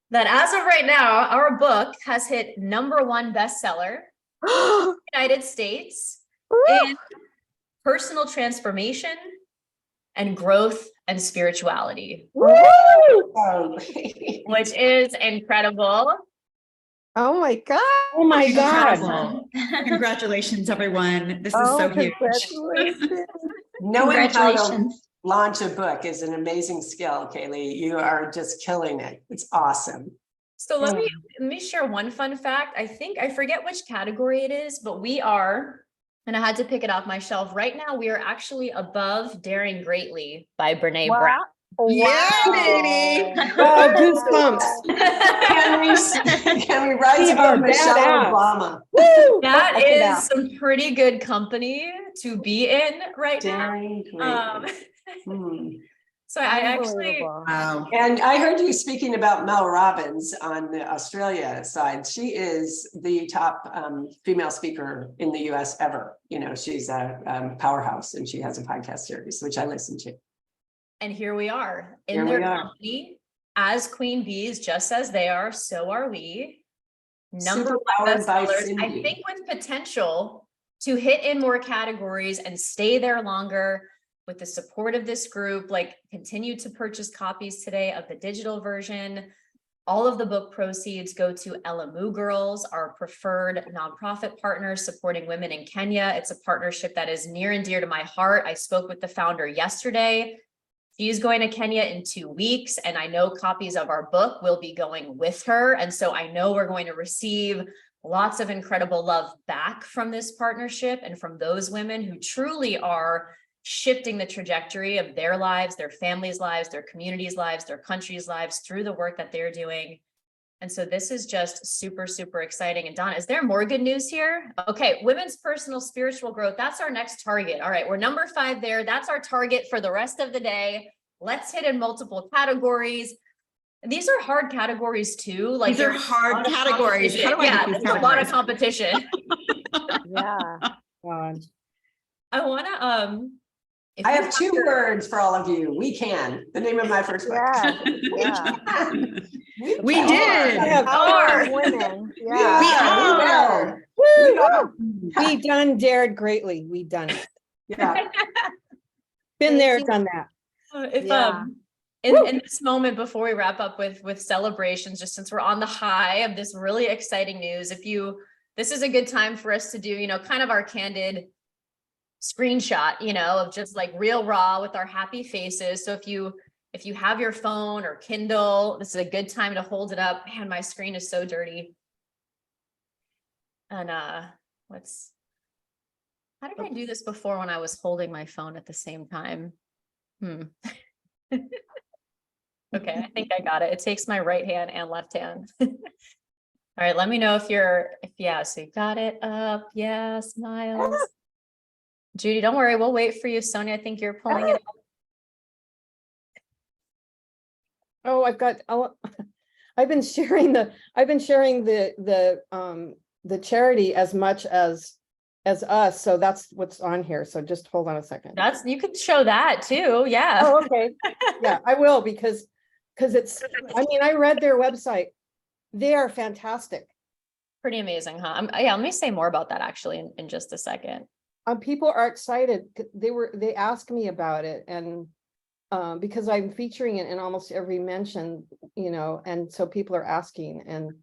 that as of right now, our book has hit #1 bestseller in the United States in personal transformation and growth and spirituality, which is incredible. Oh my God. Oh my God. Incredible. Congratulations, everyone. This is so huge. Congratulations. Knowing how to Congratulations. launch a book is an amazing skill, Kaylee. You are just killing it. It's awesome. So let me share one fun fact. I forget which category it is, but we are, and I had to pick it off my shelf. Right now, we are actually above Daring Greatly by Brene Brown. Yeah, baby. Oh, goosebumps. Can we rise above Michelle Obama? That is some pretty good company to be in right Daring now. Greatly. So I actually, Wow. And I heard you speaking about Mel Robbins on the Australia side. She is the top female speaker in the US ever. You know, she's a powerhouse, and she has a podcast series, which I listen to. and here we are in Here their we are. company as queen bees, just as they are, so are we. #1 Superpowered by bestsellers, I Cindy. think, with potential to hit in more categories and stay there longer. With the support of this group, like continue to purchase copies today of the digital version. All of the book proceeds go to Elimu Girls, our preferred nonprofit partner supporting women in Kenya. It's a partnership that is near and dear to my heart. I spoke with the founder yesterday. She's going to Kenya in 2 weeks, and I know copies of our book will be going with her. And so I know we're going to receive lots of incredible love back from this partnership and from those women who truly are shifting the trajectory of their lives, their families' lives, their communities' lives, their country's lives through the work that they're doing. And so this is just super, super exciting. And Donna, is there more good news here? Okay, women's personal spiritual growth. That's our next target. All right, we're #5 there. That's our target for the rest of the day. Let's hit in multiple categories. These are hard categories too. Like These are there's a hard lot of categories. How do I yeah, get these there's a lot of categories? competition. Yeah. God. I want to if I you have 2 words for all of you. We can. The name of my first book. Yeah. We did. Yeah, Power of women. We Yeah. will. we done dared greatly. We done it. Yeah. Been there, Casey- done that. if Yeah. in this moment before we wrap up with celebrations, just since we're on the high of this really exciting news, this is a good time for us to do, you know, kind of our candid screenshot, you know, of just like real raw with our happy faces. So if you have your phone or Kindle, this is a good time to hold it up. Man, my screen is so dirty. And how did I do this before when I was holding my phone at the same time? Okay, I think I got it. It takes my right hand and left hand. All right, let me know so you got it up. Yeah, smiles. Judy, don't worry, we'll wait for you. Sonia, I think you're pulling it up. Oh, I've been sharing the charity as much as us. So that's what's on here. So just hold on a second. You could show that too. Yeah. Oh, okay. Yeah, I will because it's, I mean, I read their website. They are fantastic. Pretty amazing, huh? Yeah, let me say more about that actually in just a second. People are excited. They asked me about it, and because I'm featuring it in almost every mention, and so people are asking, and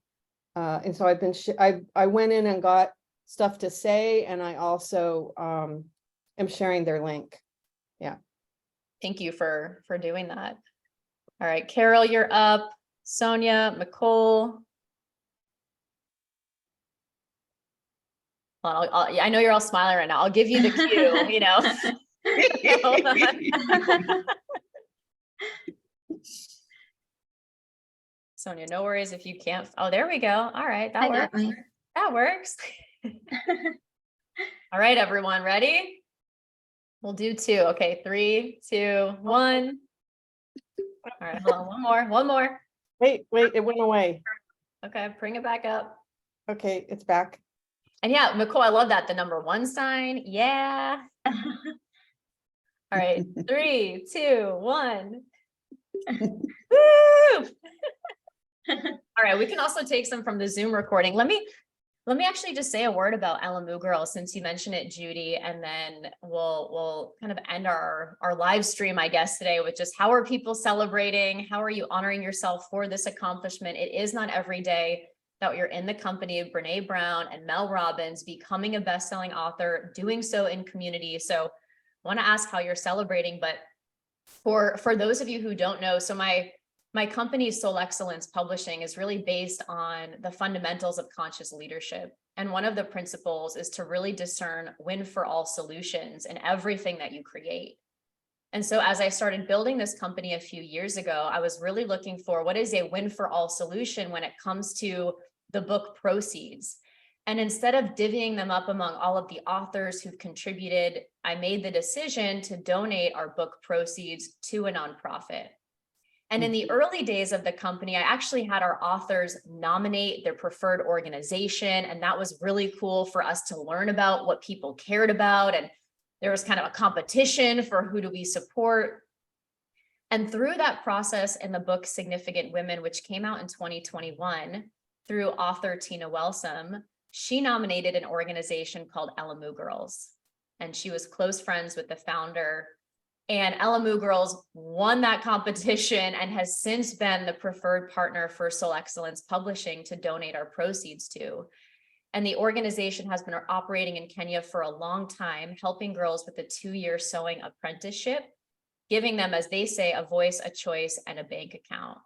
so I've been, I went in and got stuff to say, and I also am sharing their link. Yeah. Thank you for doing that. All right, Carol, you're up. Sonia, Nicole. Well, I know you're all smiling right now. I'll give you the cue, Hold on. Sonia, no worries if you can't. Oh, there we go. All right, that works. That works. All right, everyone, ready? We'll do 2. Okay, 3, 2, 1. All right, hold on. One more. Wait, it went away. Okay, bring it back up. Okay, it's back. And yeah, Nicole, I love that. The number 1 sign. Yeah. All right, 3, 2, 1. Woo! All right, we can also take some from the Zoom recording. Let me actually just say a word about Elimu Girls, since you mentioned it, Judy, and then we'll kind of end our live stream, I guess, today with just how are people celebrating? How are you honoring yourself for this accomplishment? It is not every day that you're in the company of Brene Brown and Mel Robbins, becoming a best-selling author, doing so in community. So I want to ask how you're celebrating, but for those of you who don't know, so my company, Soul Excellence Publishing, is really based on the fundamentals of conscious leadership. And one of the principles is to really discern win for all solutions in everything that you create. And so as I started building this company a few years ago, I was really looking for what is a win for all solution when it comes to the book proceeds. And instead of divvying them up among all of the authors who've contributed, I made the decision to donate our book proceeds to a nonprofit. And in the early days of the company, I actually had our authors nominate their preferred organization. And that was really cool for us to learn about what people cared about. And there was kind of a competition for who do we support. And through that process in the book Significant Women, which came out in 2021, through author Tina Welsum, she nominated an organization called Elimu Girls. And she was close friends with the founder. And Elimu Girls won that competition and has since been the preferred partner for Soul Excellence Publishing to donate our proceeds to. And the organization has been operating in Kenya for a long time, helping girls with a 2-year sewing apprenticeship, giving them, as they say, a voice, a choice, and a bank account.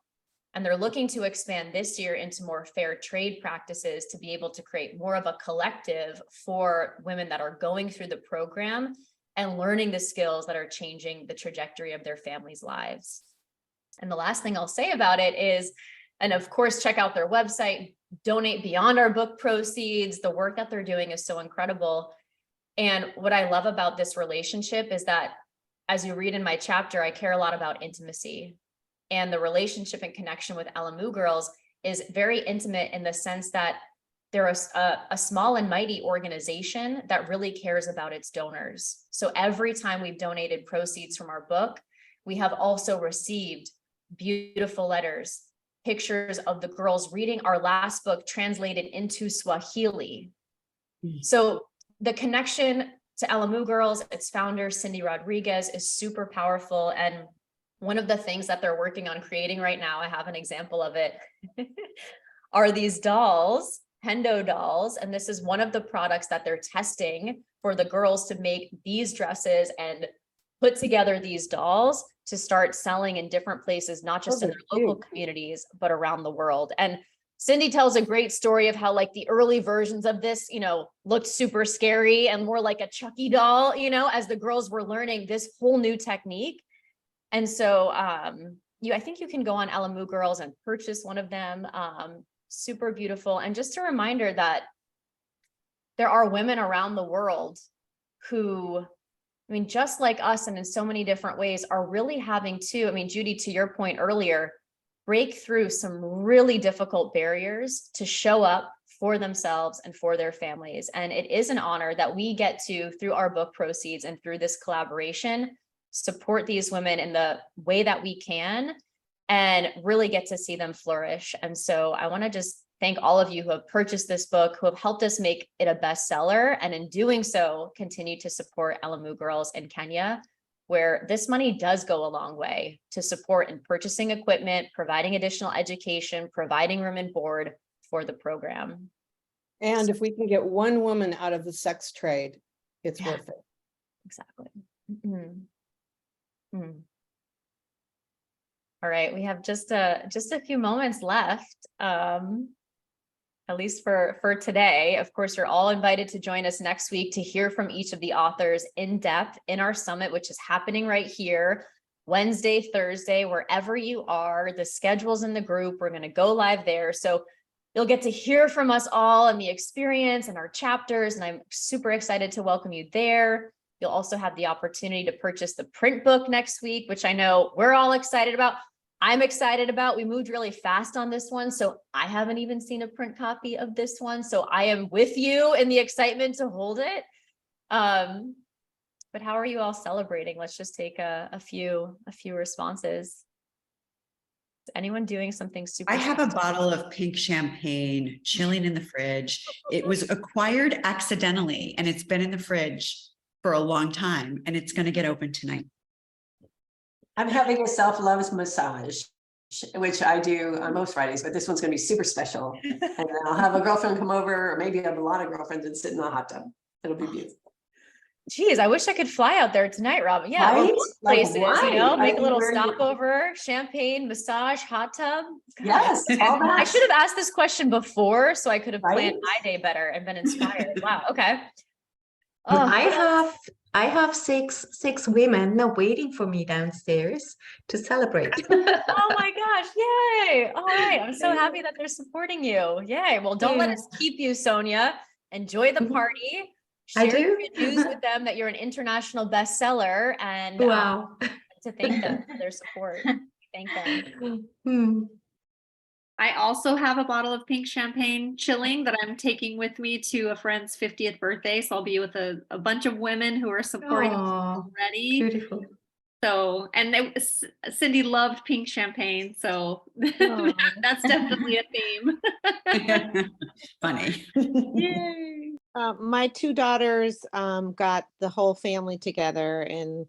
And they're looking to expand this year into more fair trade practices to be able to create more of a collective for women that are going through the program and learning the skills that are changing the trajectory of their families' lives. And the last thing I'll say about it is, and of course, check out their website, donate beyond our book proceeds. The work that they're doing is so incredible. And what I love about this relationship is that, as you read in my chapter, I care a lot about intimacy. And the relationship and connection with Elimu Girls is very intimate in the sense that they're a small and mighty organization that really cares about its donors. So every time we've donated proceeds from our book, we have also received beautiful letters, pictures of the girls reading our last book translated into Swahili. So the connection to Elimu Girls, its founder, Cindy Rodriguez, is super powerful. And one of the things that they're working on creating right now, I have an example of it, are these dolls, Hendo dolls. And this is one of the products that they're testing for the girls to make these dresses and put together these dolls to start selling in different places, not just in their local communities, but around the world. And Cindy tells a great story of how like the early versions of this, looked super scary and more like a Chucky doll, as the girls were learning this whole new technique. And so I think you can go on Elimu Girls and purchase one of them. Super beautiful. And just a reminder that there are women around the world who, just like us and in so many different ways, are really having to, Judy, to your point earlier, break through some really difficult barriers to show up for themselves and for their families. And it is an honor that we get to, through our book proceeds and through this collaboration, support these women in the way that we can and really get to see them flourish. And so I want to just thank all of you who have purchased this book, who have helped us make it a bestseller, and in doing so, continue to support Elimu Girls in Kenya, where this money does go a long way to support in purchasing equipment, providing additional education, providing room and board for the program. And if we can get one woman out of the sex trade, it's worth it. Exactly. All right, we have just a few moments left, at least for today. Of course, you're all invited to join us next week to hear from each of the authors in depth in our summit, which is happening right here, Wednesday, Thursday, wherever you are. The schedule's in the group. We're going to go live there. So you'll get to hear from us all and the experience and our chapters, and I'm super excited to welcome you there. You'll also have the opportunity to purchase the print book next week, which I know we're all excited about. I'm excited about. We moved really fast on this one, so I haven't even seen a print copy of this one. So I am with you in the excitement to hold it. But how are you all celebrating? Let's just take a few responses. Is anyone doing something super? I have a bottle of pink champagne chilling in the fridge. It was acquired accidentally, and it's been in the fridge for a long time, and it's going to get open tonight. I'm having a self-love massage, which I do on most Fridays, but this one's gonna be super special. And then I'll have a girlfriend come over, or maybe I have a lot of girlfriends and sit in the hot tub. It'll be beautiful. Geez, I wish I could fly out there tonight, Robin. Yeah, Right? or both Like, places, you why? know, make a I little mean, stopover, champagne, massage, hot tub. God. Yes, all that. I should have asked this question before, so I could have planned Right? my day better and been inspired. Wow. Okay. Oh, I have six women now waiting for me downstairs to celebrate. oh my gosh. Yay. All right. I'm so happy that they're supporting you. Yay. Well, don't let Yeah. us keep you, Sonia. Enjoy the party. I Share your do. good news with them that you're an international bestseller, and Wow. to thank them for their support. Thank them. Hmm. I also have a bottle of pink champagne chilling that I'm taking with me to a friend's 50th birthday. So I'll be with a bunch of women who are supporting us Aw, already. beautiful. So, and Cindy loved pink champagne. So that's definitely a theme. Funny. Yay. My two daughters got the whole family together, and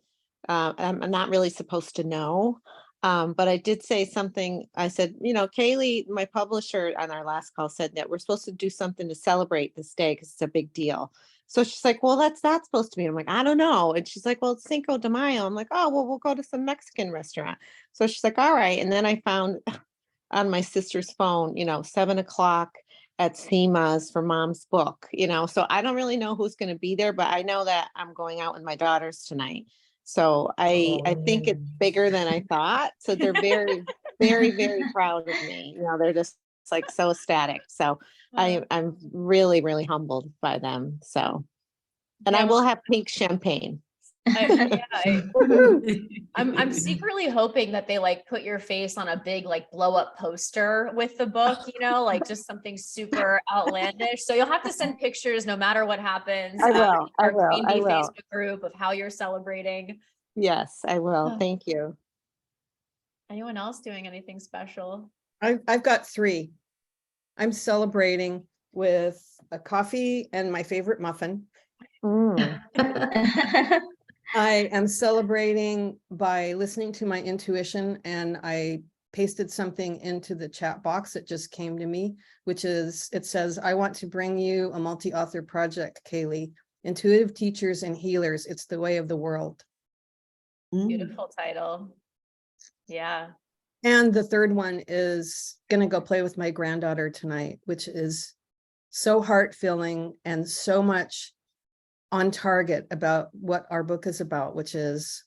I'm not really supposed to know. But I did say something. I said, Kaylee, my publisher on our last call, said that we're supposed to do something to celebrate this day because it's a big deal. So she's like, well, that's not supposed to be. I'm like, I don't know. And she's like, well, it's Cinco de Mayo. I'm like, oh, well, we'll go to some Mexican restaurant. So she's like, all right. And then I found on my sister's phone, 7:00 at SEMA's for mom's book, so I don't really know who's going to be there, but I know that I'm going out with my daughters tonight. So I think it's bigger than I thought. So they're very, very, very proud of me. They're just like so ecstatic. So I'm really, really humbled by them. So, and I will have pink champagne. I'm secretly hoping that they put your face on a big blow up poster with the book, just something super outlandish. So you'll have to send pictures no matter what happens. I will. Queen Bee Facebook group of how you're celebrating. Yes, I will. Thank you. Anyone else doing anything special? I've got 3. I'm celebrating with a coffee and my favorite muffin. I am celebrating by listening to my intuition, and I pasted something into the chat box that just came to me, which is, it says, I want to bring you a multi-author project, Kaylee. Intuitive teachers and healers, it's the way of the world. Beautiful title. Yeah. And the third one is gonna go play with my granddaughter tonight, which is so heart-filling and so much on target about what our book is about, which is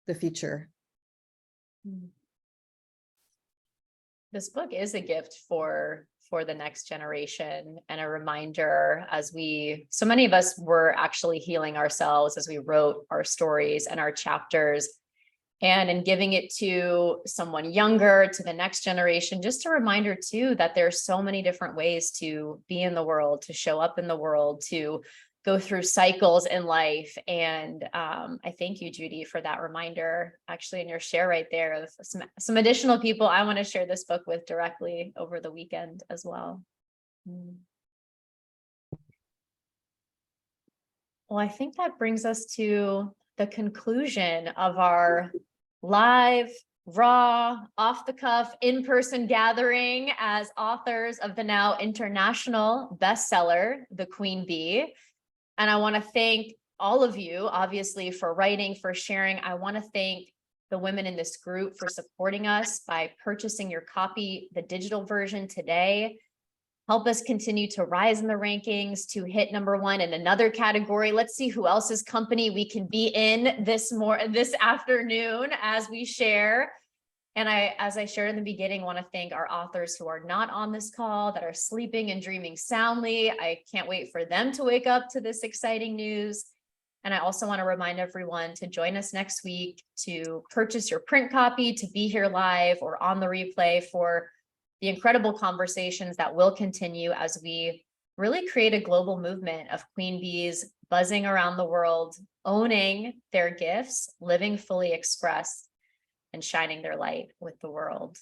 the future. This book is a gift for the next generation, and a reminder, as so many of us were actually healing ourselves as we wrote our stories and our chapters. And in giving it to someone younger, to the next generation, just a reminder too, that there's so many different ways to be in the world, to show up in the world, to go through cycles in life. And I thank you, Judy, for that reminder, actually, in your share right there of some additional people I want to share this book with directly over the weekend as well. Well, I think that brings us to the conclusion of our live, raw, off the cuff, in-person gathering as authors of the now international bestseller, The Queen Bee. And I want to thank all of you, obviously, for writing, for sharing. I want to thank the women in this group for supporting us by purchasing your copy, the digital version today. Help us continue to rise in the rankings, to hit #1 in another category. Let's see who else's company we can be in this afternoon as we share. And as I shared in the beginning, want to thank our authors who are not on this call, that are sleeping and dreaming soundly. I can't wait for them to wake up to this exciting news. And I also want to remind everyone to join us next week to purchase your print copy, to be here live or on the replay for the incredible conversations that will continue as we really create a global movement of queen bees buzzing around the world, owning their gifts, living fully expressed, and shining their light with the world.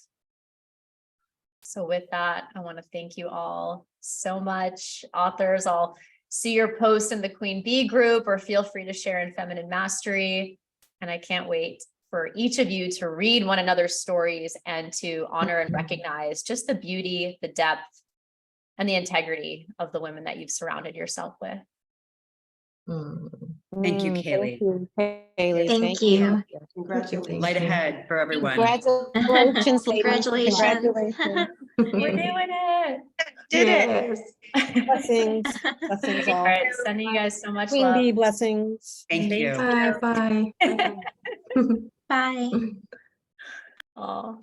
So with that, I want to thank you all so much. Authors, I'll see your post in the Queen Bee group, or feel free to share in Feminine Mastery. And I can't wait for each of you to read one another's stories and to honor and recognize just the beauty, the depth, and the integrity of the women that you've surrounded yourself with. Thank you, Kaylee. Kaylee. Thank you. Congratulations. Light ahead for everyone. Congratulations, ladies. Congratulations. Congratulations. We're doing it. Did it. Yes. Blessings, blessings All all. right, sending you guys so much Queen love. Bee blessings. Thank you. Bye, bye. Bye. Oh.